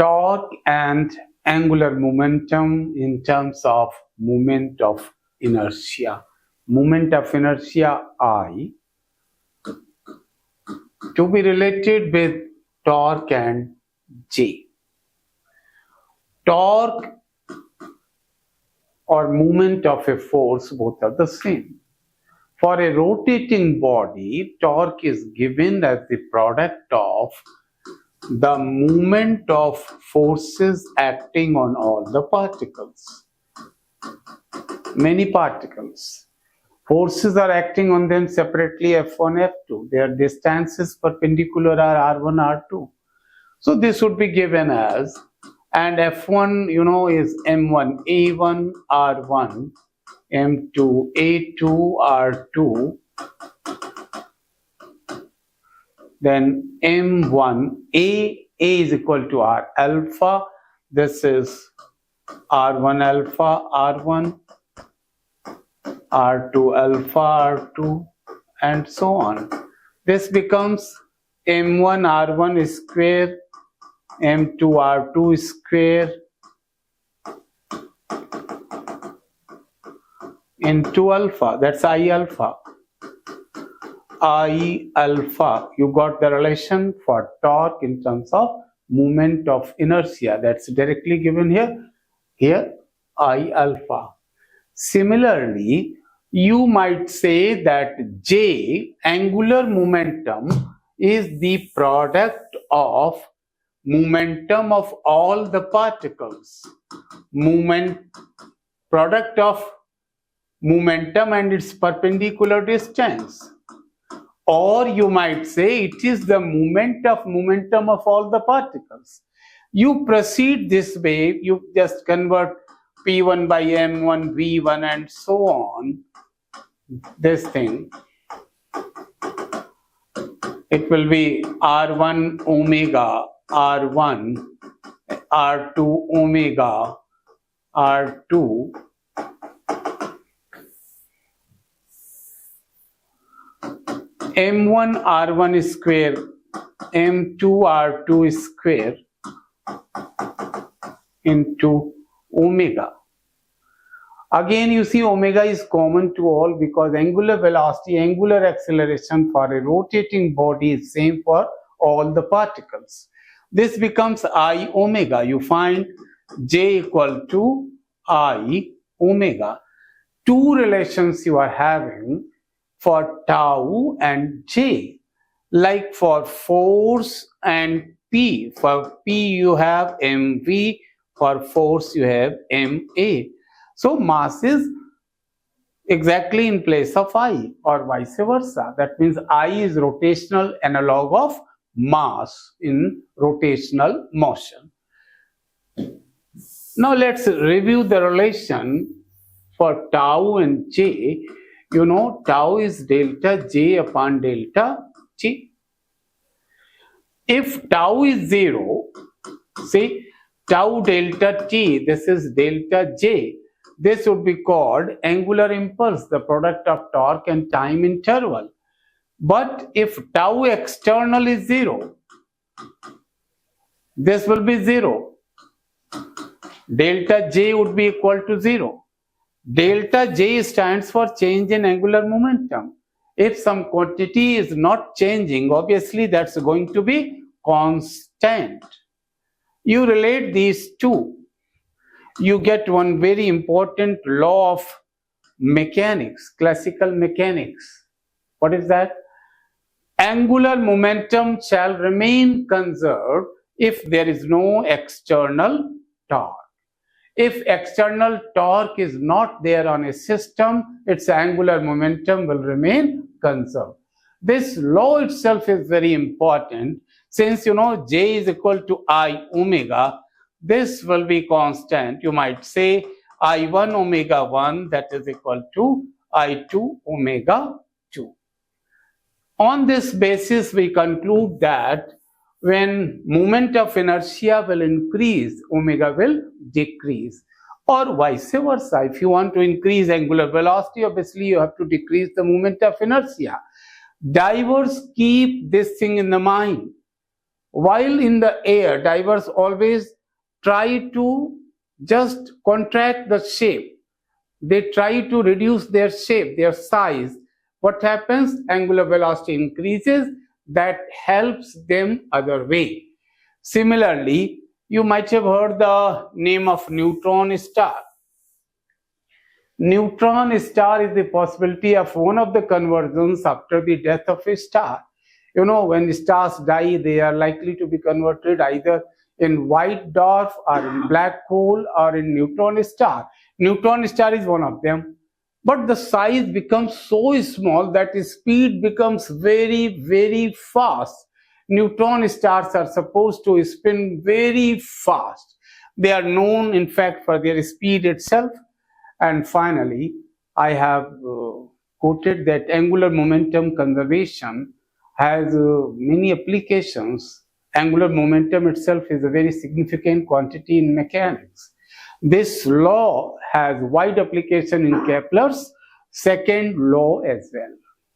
torque and angular momentum in terms of moment of inertia. Moment of inertia I to be related with torque and J. Torque or moment of a force, both are the same. For a rotating body, torque is given as the product of the movement of forces acting on all the particles. Many particles. Forces are acting on them separately, F1, F2. Their distances perpendicular are R1, R2. So this would be given as, and F1, is M1, A1, R1, M2, A2, R2, then M1, A is equal to R alpha, this is R1 alpha, R1, R2 alpha, R2, and so on. This becomes M1 R1 square, M2 R2 square into alpha, that's I alpha. I alpha, you got the relation for torque in terms of moment of inertia, that's directly given here I alpha. Similarly, you might say that J, angular momentum, is the product of momentum of all the particles. Product of momentum and its perpendicular distance. Or you might say it is the momentum of all the particles. You proceed this way, you just convert P1 by M1, V1 and so on. This thing, it will be R1 omega, R1, R2 omega, R2, M1 R1 square, M2 R2 square into omega. Again, you see omega is common to all because angular velocity, angular acceleration for a rotating body is same for all the particles. This becomes I omega. You find J equal to I omega. Two relations you are having for tau and J. Like for force and P. For P you have mv, for force you have ma. So mass is exactly in place of I or vice versa. That means I is rotational analog of mass in rotational motion. Now let's review the relation for tau and J. You know, tau is delta J upon delta G. If tau is 0, see, tau delta T, this is delta J. This would be called angular impulse, the product of torque and time interval. But if tau external is 0, this will be 0. Delta J would be equal to 0. Delta J stands for change in angular momentum. If some quantity is not changing, obviously that's going to be constant. You relate these two, you get one very important law of mechanics, classical mechanics. What is that? Angular momentum shall remain conserved if there is no external torque. If external torque is not there on a system, its angular momentum will remain conserved. This law itself is very important. Since you know J is equal to I omega, this will be constant. You might say I1 omega 1, that is equal to I2 omega 2. On this basis, we conclude that when moment of inertia will increase, omega will decrease, or vice versa. If you want to increase angular velocity, obviously you have to decrease the moment of inertia. Divers keep this thing in the mind. While in the air, divers always try to just contract the shape. They try to reduce their shape, their size. What happens? Angular velocity increases. That helps them other way. Similarly, you might have heard the name of neutron star. Neutron star is the possibility of one of the conversions after the death of a star. You know, when stars die, they are likely to be converted either in white dwarf or in black hole or in neutron star. Neutron star is one of them. But the size becomes so small that the speed becomes very, very fast. Neutron stars are supposed to spin very fast. They are known, in fact, for their speed itself. And finally, I have quoted that angular momentum conservation has many applications. Angular momentum itself is a very significant quantity in mechanics. This law has wide application in Kepler's second law as well.